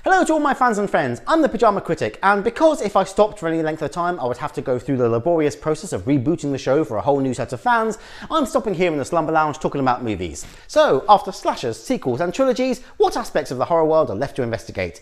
Hello to all my fans and friends, I'm the Pyjama Critic, and because if I stopped for any length of time I would have to go through the laborious process of rebooting the show for a whole new set of fans, I'm stopping here in the Slumber Lounge talking about movies. So, after slashers, sequels and trilogies, what aspects of the horror world are left to investigate?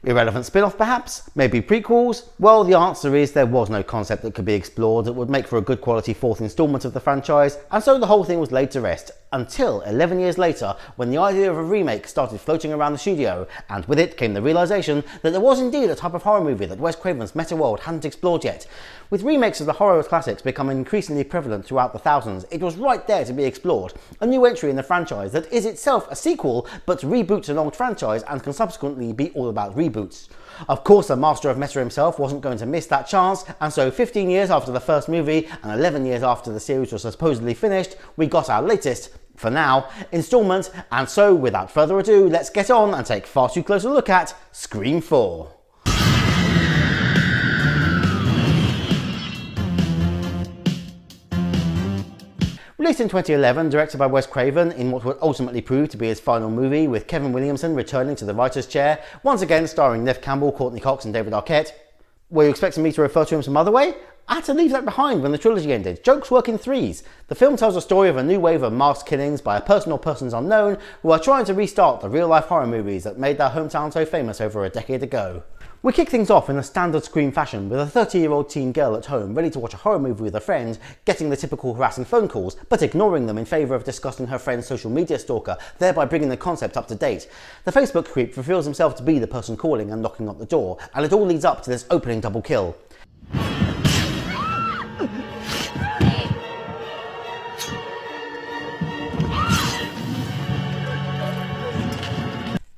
Irrelevant spin-off perhaps? Maybe prequels? Well, the answer is there was no concept that could be explored that would make for a good quality fourth instalment of the franchise, and so the whole thing was laid to rest, until 11 years later when the idea of a remake started floating around the studio, and with it came the realisation that there was indeed a type of horror movie that Wes Craven's meta-world hadn't explored yet. With remakes of the horror classics becoming increasingly prevalent throughout the thousands, it was right there to be explored, a new entry in the franchise that is itself a sequel but reboots an old franchise and can subsequently be all about reboots. Of course, the master of meta himself wasn't going to miss that chance, and so 15 years after the first movie and 11 years after the series was supposedly finished, we got our latest, for now, instalment, and so without further ado, let's get on and take far too close a look at Scream 4. Released in 2011, directed by Wes Craven in what would ultimately prove to be his final movie, with Kevin Williamson returning to the writer's chair, once again starring Neve Campbell, Courtney Cox and David Arquette. Were you expecting me to refer to him some other way? I had to leave that behind when the trilogy ended. Jokes work in threes. The film tells a story of a new wave of masked killings by a person or persons unknown who are trying to restart the real-life horror movies that made their hometown so famous over a decade ago. We kick things off in a standard Scream fashion with a 30-year-old teen girl at home ready to watch a horror movie with a friend, getting the typical harassing phone calls, but ignoring them in favour of discussing her friend's social media stalker, thereby bringing the concept up to date. The Facebook creep reveals himself to be the person calling and knocking at the door, and it all leads up to this opening double kill.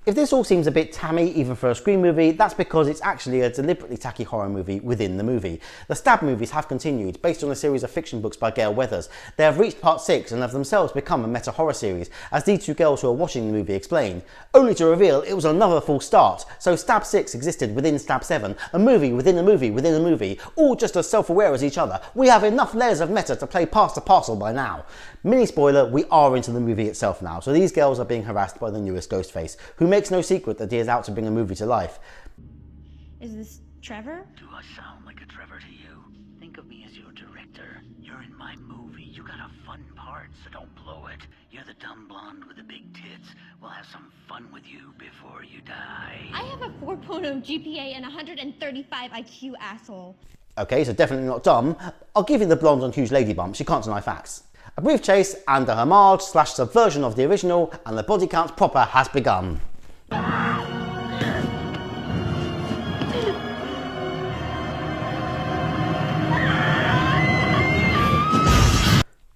If this all seems a bit tammy even for a Scream movie, that's because it's actually a deliberately tacky horror movie within the movie. The Stab movies have continued, based on a series of fiction books by Gale Weathers. They have reached part 6 and have themselves become a meta-horror series, as these two girls who are watching the movie explain, only to reveal it was another false start. So Stab 6 existed within Stab 7, a movie within a movie within a movie, all just as self-aware as each other. We have enough layers of meta to play past the parcel by now. Mini spoiler, we are into the movie itself now, so these girls are being harassed by the newest Ghostface, who makes no secret that he is out to bring a movie to life. Is this Trevor? Do I sound like a Trevor to you? Think of me as your director. You're in my movie. You got a fun part, so don't blow it. You're the dumb blonde with the big tits. We'll have some fun with you before you die. I have a 4.0 GPA and 135 IQ, asshole. Okay, so definitely not dumb. I'll give you the blonde on huge lady bump, she can't deny facts. A brief chase and a homage / subversion of the original, and the body count proper has begun.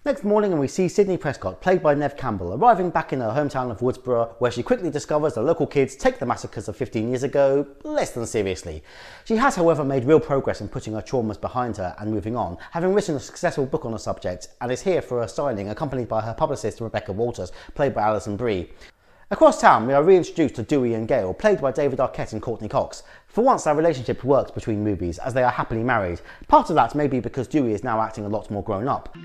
Next morning and we see Sydney Prescott, played by Neve Campbell, arriving back in her hometown of Woodsboro, where she quickly discovers the local kids take the massacres of 15 years ago less than seriously. She has, however, made real progress in putting her traumas behind her and moving on, having written a successful book on the subject, and is here for a signing accompanied by her publicist Rebecca Walters, played by Alison Brie. Across town, we are reintroduced to Dewey and Gale, played by David Arquette and Courtney Cox. For once, their relationship works between movies, as they are happily married. Part of that may be because Dewey is now acting a lot more grown up.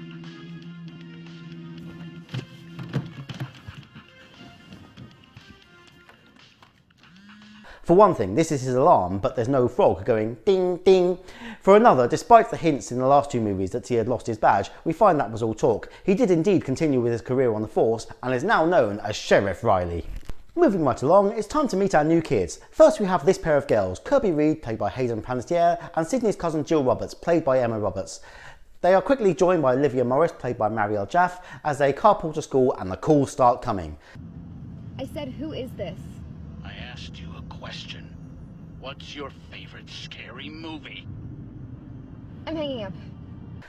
For one thing, this is his alarm, but there's no frog going ding ding. For another, despite the hints in the last two movies that he had lost his badge, we find that was all talk. He did indeed continue with his career on the force, and is now known as Sheriff Riley. Moving right along, it's time to meet our new kids. First we have this pair of girls, Kirby Reed, played by Hayden Panettiere, and Sydney's cousin Jill Roberts, played by Emma Roberts. They are quickly joined by Olivia Morris, played by Marielle Jaff, as they carpool to school and the calls start coming. I said, who is this? I asked you a question. What's your favorite scary movie? I'm hanging up.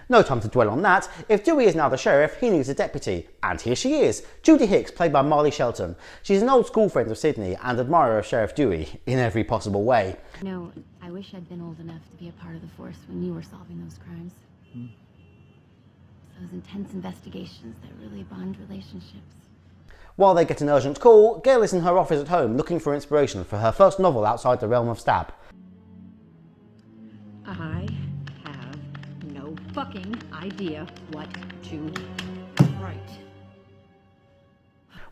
No time to dwell on that. If Dewey is now the sheriff, he needs a deputy. And here she is, Judy Hicks, played by Marley Shelton. She's an old school friend of Sydney and admirer of Sheriff Dewey, in every possible way. No, I wish I'd been old enough to be a part of the force when you were solving those crimes. Those intense investigations that really bond relationships. While they get an urgent call, Gale is in her office at home looking for inspiration for her first novel outside the realm of Stab. I have no fucking idea what to write.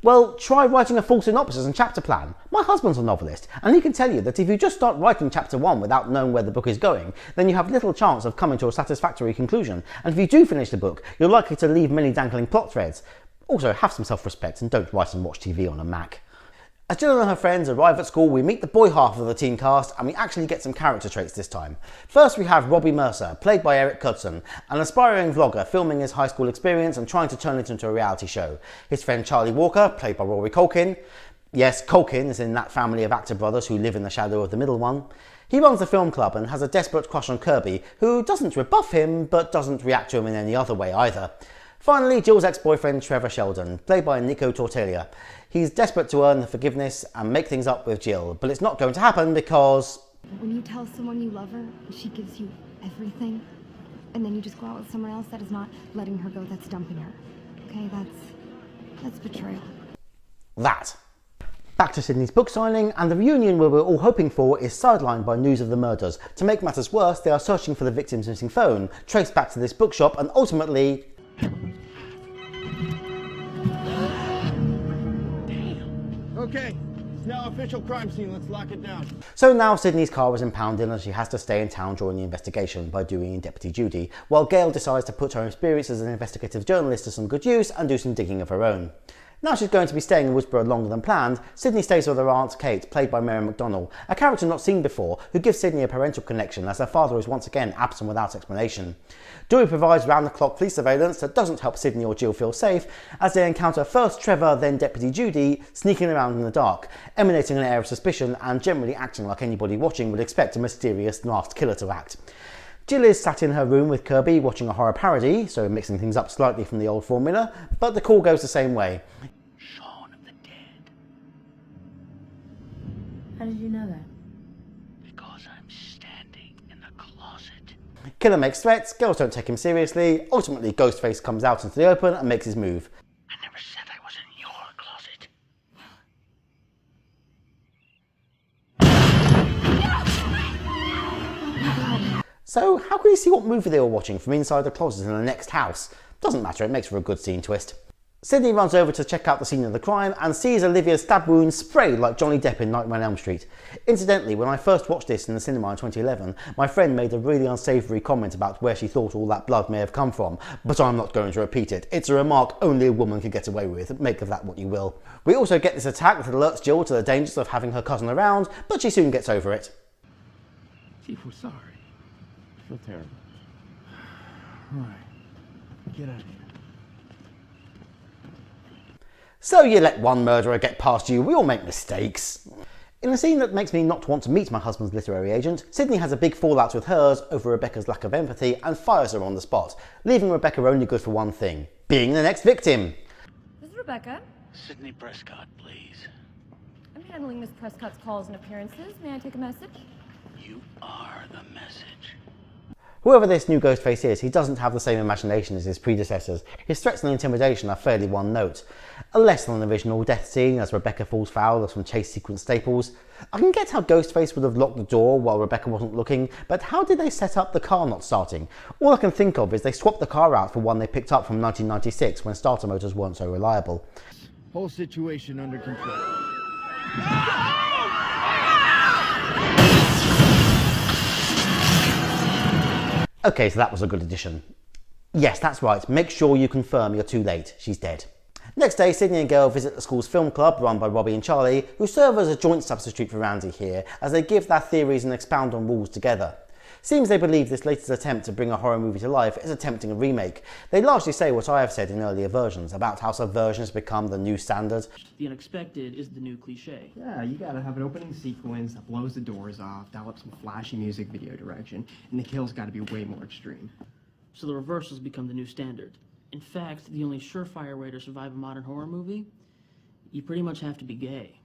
Well, try writing a full synopsis and chapter plan. My husband's a novelist, and he can tell you that if you just start writing chapter 1 without knowing where the book is going, then you have little chance of coming to a satisfactory conclusion, and if you do finish the book, you're likely to leave many dangling plot threads. Also, have some self-respect and don't write and watch TV on a Mac. As Jill and her friends arrive at school, we meet the boy half of the teen cast, and we actually get some character traits this time. First we have Robbie Mercer, played by Eric Cudson, an aspiring vlogger filming his high school experience and trying to turn it into a reality show. His friend Charlie Walker, played by Rory Culkin. Yes, Culkin is in that family of actor brothers who live in the shadow of the middle one. He runs a film club and has a desperate crush on Kirby, who doesn't rebuff him, but doesn't react to him in any other way either. Finally, Jill's ex-boyfriend Trevor Sheldon, played by Nico Tortilla. He's desperate to earn the forgiveness and make things up with Jill, but it's not going to happen because... When you tell someone you love her, she gives you everything, and then you just go out with someone else, that is not letting her go, that's dumping her. Okay, that's betrayal. That. Back to Sydney's book signing, and the reunion we were all hoping for is sidelined by news of the murders. To make matters worse, they are searching for the victim's missing phone, traced back to this bookshop, and ultimately... Okay, it's now official crime scene. Let's lock it down. So now Sydney's car is impounded and she has to stay in town during the investigation by Dewey and Deputy Judy, while Gale decides to put her experience as an investigative journalist to some good use and do some digging of her own. Now she's going to be staying in Woodsboro longer than planned, Sydney stays with her aunt Kate, played by Mary McDonnell, a character not seen before, who gives Sydney a parental connection as her father is once again absent without explanation. Dewey provides round-the-clock police surveillance that doesn't help Sydney or Jill feel safe, as they encounter first Trevor, then Deputy Judy, sneaking around in the dark, emanating an air of suspicion and generally acting like anybody watching would expect a mysterious masked killer to act. Jill is sat in her room with Kirby watching a horror parody, so mixing things up slightly from the old formula, but the call goes the same way. Shaun of the Dead. How did you know that? Because I'm standing in the closet. Killer makes threats, girls don't take him seriously, ultimately Ghostface comes out into the open and makes his move. I never said I was in your closet. So how can you see what movie they were watching from inside the closet in the next house? Doesn't matter, it makes for a good scene twist. Sydney runs over to check out the scene of the crime and sees Olivia's stab wound sprayed like Johnny Depp in Nightmare on Elm Street. Incidentally, when I first watched this in the cinema in 2011, my friend made a really unsavoury comment about where she thought all that blood may have come from, but I'm not going to repeat it. It's a remark only a woman could get away with, make of that what you will. We also get this attack that alerts Jill to the dangers of having her cousin around, but she soon gets over it. Chief, we're sorry. I feel terrible. All right, get out of here. So you let one murderer get past you, we all make mistakes. In a scene that makes me not want to meet my husband's literary agent, Sydney has a big fallout with hers over Rebecca's lack of empathy and fires her on the spot, leaving Rebecca only good for one thing: being the next victim. This is Rebecca. Sydney Prescott, please. I'm handling Miss Prescott's calls and appearances. May I take a message? You are the message. Whoever this new Ghostface is, he doesn't have the same imagination as his predecessors. His threats and intimidation are fairly one note. A less than original death scene as Rebecca falls foul of some chase sequence staples. I can get how Ghostface would have locked the door while Rebecca wasn't looking, but how did they set up the car not starting? All I can think of is they swapped the car out for one they picked up from 1996 when starter motors weren't so reliable. Whole situation under control. Okay, so that was a good addition. Yes, that's right, make sure you confirm you're too late, she's dead. Next day, Sydney and Gale visit the school's film club run by Robbie and Charlie, who serve as a joint substitute for Randy here, as they give their theories and expound on rules together. Seems they believe this latest attempt to bring a horror movie to life is attempting a remake. They largely say what I have said in earlier versions, about how subversion has become the new standard. The unexpected is the new cliche. Yeah, you gotta have an opening sequence that blows the doors off, dial up some flashy music video direction, and the kill's gotta be way more extreme. So the reverse has become the new standard. In fact, the only surefire way to survive a modern horror movie, you pretty much have to be gay.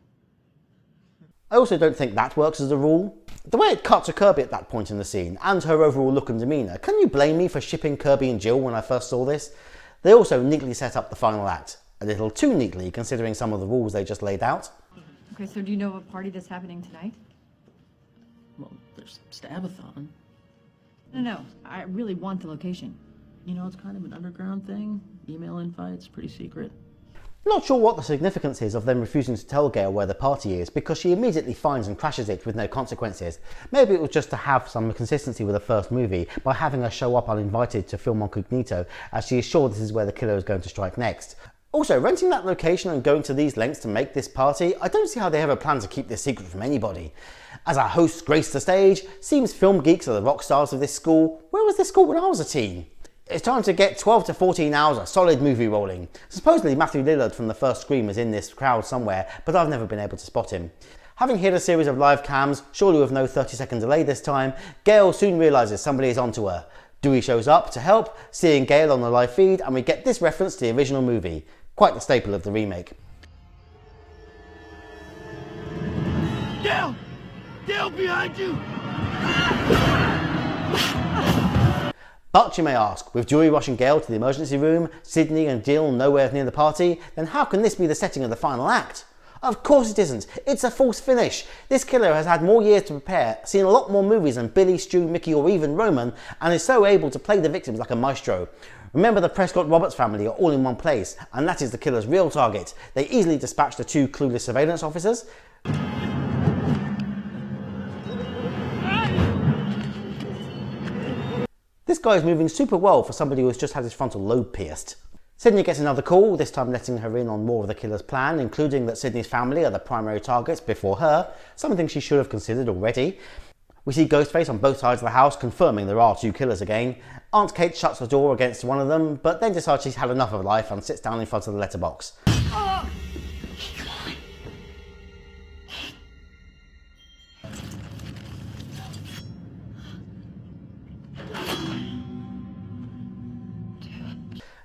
I also don't think that works as a rule. The way it cuts to Kirby at that point in the scene, and her overall look and demeanour, can you blame me for shipping Kirby and Jill when I first saw this? They also neatly set up the final act. A little too neatly, considering some of the rules they just laid out. Okay, so do you know of a party that's happening tonight? Well, there's Stabathon. No, I really want the location. You know, it's kind of an underground thing. Email invites, pretty secret. Not sure what the significance is of them refusing to tell Gale where the party is, because she immediately finds and crashes it with no consequences. Maybe it was just to have some consistency with the first movie by having her show up uninvited to film incognito, as she is sure this is where the killer is going to strike next. Also, renting that location and going to these lengths to make this party, I don't see how they ever plan to keep this secret from anybody. As our hosts grace the stage, seems film geeks are the rock stars of this school. Where was this school when I was a teen? It's time to get 12 to 14 hours of solid movie rolling. Supposedly Matthew Lillard from the first Scream is in this crowd somewhere, but I've never been able to spot him. Having hit a series of live cams, surely with no 30-second delay this time, Gale soon realises somebody is onto her. Dewey shows up to help, seeing Gale on the live feed, and we get this reference to the original movie. Quite the staple of the remake. Gale! Gale, behind you! But you may ask, with Dewey rushing Gale to the emergency room, Sydney and Jill nowhere near the party, then how can this be the setting of the final act? Of course it isn't. It's a false finish. This killer has had more years to prepare, seen a lot more movies than Billy, Stu, Mickey or even Roman, and is so able to play the victims like a maestro. Remember, the Prescott-Roberts family are all in one place, and that is the killer's real target. They easily dispatch the two clueless surveillance officers. This guy is moving super well for somebody who has just had his frontal lobe pierced. Sydney gets another call, this time letting her in on more of the killer's plan, including that Sydney's family are the primary targets before her, something she should have considered already. We see Ghostface on both sides of the house, confirming there are two killers again. Aunt Kate shuts the door against one of them, but then decides she's had enough of life and sits down in front of the letterbox.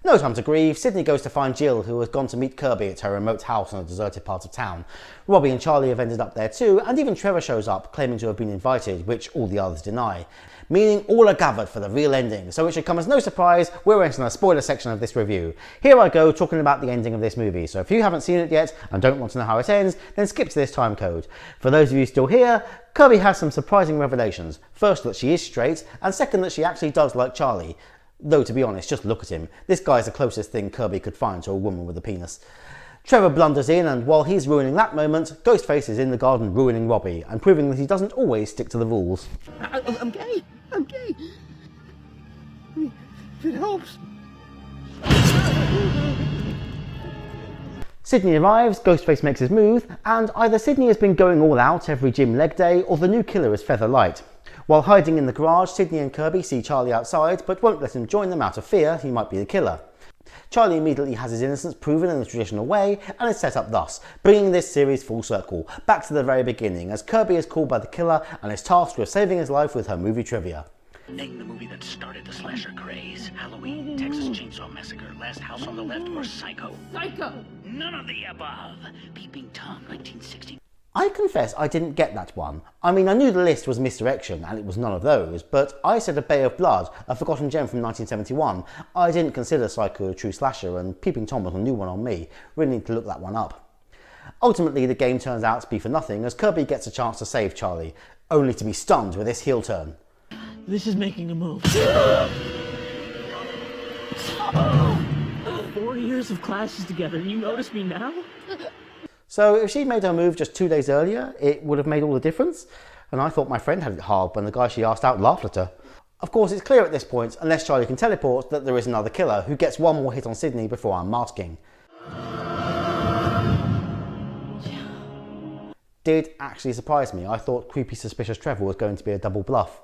No time to grieve, Sydney goes to find Jill, who has gone to meet Kirby at her remote house in a deserted part of town. Robbie and Charlie have ended up there too, and even Trevor shows up, claiming to have been invited, which all the others deny. Meaning all are gathered for the real ending, so it should come as no surprise, we're entering the spoiler section of this review. Here I go talking about the ending of this movie, so if you haven't seen it yet and don't want to know how it ends, then skip to this time code. For those of you still here, Kirby has some surprising revelations. First, that she is straight, and second, that she actually does like Charlie. Though, to be honest, just look at him. This guy's the closest thing Kirby could find to a woman with a penis. Trevor blunders in, and while he's ruining that moment, Ghostface is in the garden ruining Robbie, and proving that he doesn't always stick to the rules. I'm gay. I'm gay. It helps. Sydney arrives, Ghostface makes his move, and either Sydney has been going all out every gym leg day, or the new killer is feather light. While hiding in the garage, Sydney and Kirby see Charlie outside, but won't let him join them out of fear he might be the killer. Charlie immediately has his innocence proven in the traditional way, and is set up thus, bringing this series full circle, back to the very beginning, as Kirby is called by the killer and is tasked with saving his life with her movie trivia. Name the movie that started the slasher craze. Halloween, Texas Chainsaw Massacre, Last House on the Left, or Psycho? Psycho! None of the above. Peeping Tom, 1960. I confess I didn't get that one. I mean, I knew the list was Misdirection, and it was none of those, but I said A Bay of Blood, a forgotten gem from 1971. I didn't consider Psycho a true slasher, and Peeping Tom was a new one on me. Really need to look that one up. Ultimately, the game turns out to be for nothing, as Kirby gets a chance to save Charlie, only to be stunned with this heel turn. This is making a move. 4 years of classes together, and you notice me now? So if she'd made her move just 2 days earlier, it would have made all the difference. And I thought my friend had it hard when the guy she asked out laughed at her. Of course, it's clear at this point, unless Charlie can teleport, that there is another killer who gets one more hit on Sydney before unmasking. Did actually surprise me. I thought creepy suspicious Trevor was going to be a double bluff.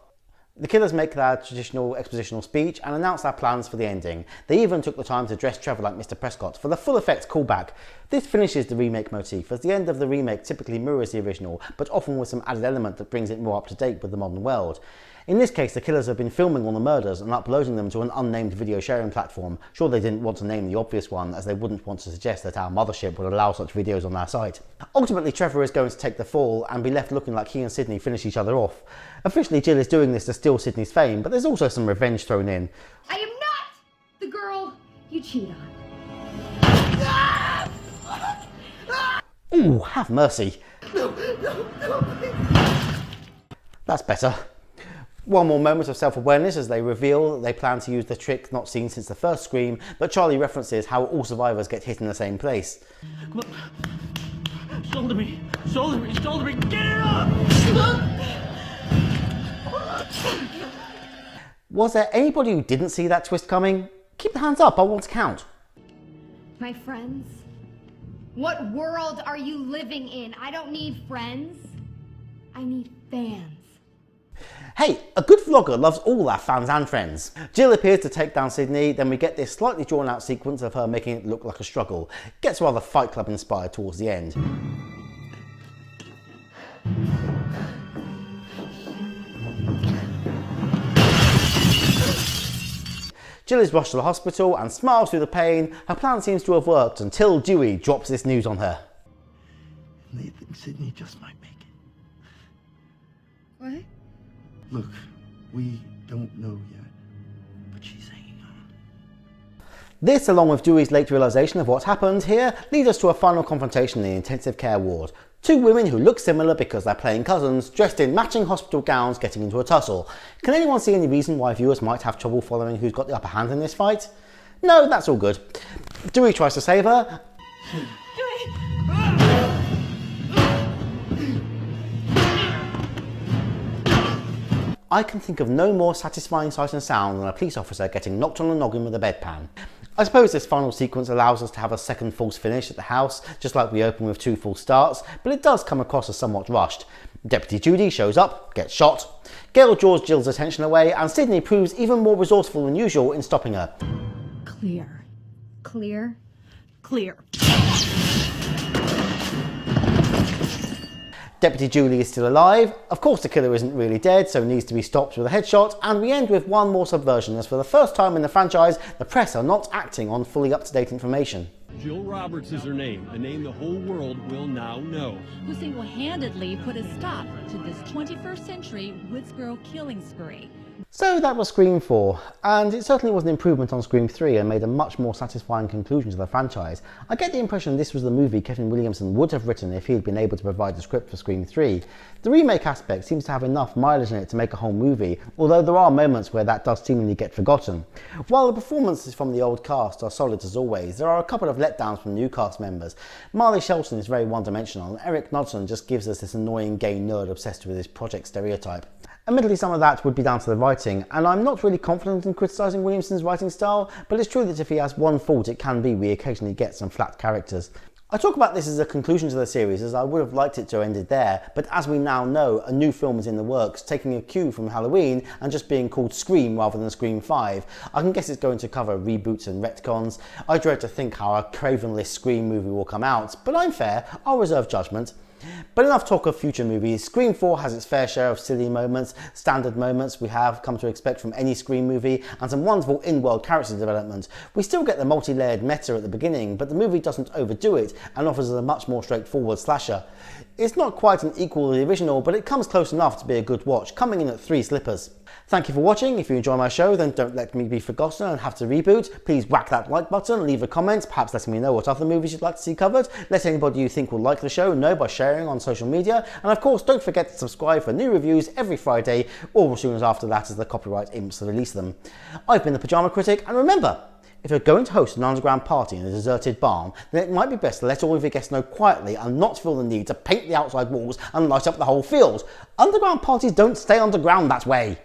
The killers make their traditional expositional speech and announce their plans for the ending. They even took the time to dress Trevor like Mr. Prescott for the full effect callback. This finishes the remake motif, as the end of the remake typically mirrors the original, but often with some added element that brings it more up to date with the modern world. In this case, the killers have been filming all the murders and uploading them to an unnamed video sharing platform. Sure, they didn't want to name the obvious one, as they wouldn't want to suggest that our mothership would allow such videos on their site. Ultimately, Trevor is going to take the fall and be left looking like he and Sydney finish each other off. Officially, Jill is doing this to steal Sydney's fame, but there's also some revenge thrown in. I am not the girl you cheat on. Ooh, have mercy. That's better. One more moment of self-awareness as they reveal that they plan to use the trick not seen since the first Scream, but Charlie references how all survivors get hit in the same place. Come on. Shoulder me, shoulder me, shoulder me, get it up! Was there anybody who didn't see that twist coming? Keep the hands up, I want to count. My friends? What world are you living in? I don't need friends. I need fans. Hey, a good vlogger loves all our fans and friends. Jill appears to take down Sydney, then we get this slightly drawn out sequence of her making it look like a struggle. Gets rather Fight Club inspired towards the end. Jill is rushed to the hospital and smiles through the pain. Her plan seems to have worked until Dewey drops this news on her. They think Sydney just might make it. What? Look, we don't know yet, but she's hanging on. This, along with Dewey's late realisation of what's happened here, leads us to a final confrontation in the intensive care ward. Two women who look similar because they're playing cousins, dressed in matching hospital gowns, getting into a tussle. Can anyone see any reason why viewers might have trouble following who's got the upper hand in this fight? No, that's all good. Dewey tries to save her. I can think of no more satisfying sight and sound than a police officer getting knocked on the noggin with a bedpan. I suppose this final sequence allows us to have a second false finish at the house, just like we open with two false starts, but it does come across as somewhat rushed. Deputy Judy shows up, gets shot. Gale draws Jill's attention away, and Sydney proves even more resourceful than usual in stopping her. Clear. Clear? Clear. Deputy Julie is still alive. Of course the killer isn't really dead, so needs to be stopped with a headshot, and we end with one more subversion, as for the first time in the franchise, the press are not acting on fully up-to-date information. Jill Roberts is her name, a name the whole world will now know. Who single-handedly put a stop to this 21st century Woodsboro killing spree. So that was Scream 4, and it certainly was an improvement on Scream 3 and made a much more satisfying conclusion to the franchise. I get the impression this was the movie Kevin Williamson would have written if he had been able to provide the script for Scream 3. The remake aspect seems to have enough mileage in it to make a whole movie, although there are moments where that does seemingly get forgotten. While the performances from the old cast are solid as always, there are a couple of letdowns from new cast members. Marley Shelton is very one-dimensional, and Eric Knudsen just gives us this annoying gay nerd obsessed with his project stereotype. Admittedly, some of that would be down to the writing, and I'm not really confident in criticising Williamson's writing style, but it's true that if he has one fault, it can be we occasionally get some flat characters. I talk about this as a conclusion to the series, as I would have liked it to have ended there, but as we now know, a new film is in the works, taking a cue from Halloween and just being called Scream rather than Scream 5. I can guess it's going to cover reboots and retcons. I dread to think how a cravenless Scream movie will come out, but I'm fair, I'll reserve judgment. But enough talk of future movies. Scream 4 has its fair share of silly moments, standard moments we have come to expect from any Scream movie, and some wonderful in-world character development. We still get the multi-layered meta at the beginning, but the movie doesn't overdo it and offers a much more straightforward slasher. It's not quite an equal to the original, but it comes close enough to be a good watch, coming in at 3 slippers. Thank you for watching. If you enjoy my show, then don't let me be forgotten and have to reboot. Please whack that like button, leave a comment, perhaps letting me know what other movies you'd like to see covered. Let anybody you think will like the show know by sharing on social media. And of course, don't forget to subscribe for new reviews every Friday, or as soon as after that as the copyright imps release them. I've been the Pyjama Critic, and remember, if you're going to host an underground party in a deserted barn, then it might be best to let all of your guests know quietly and not feel the need to paint the outside walls and light up the whole field. Underground parties don't stay underground that way.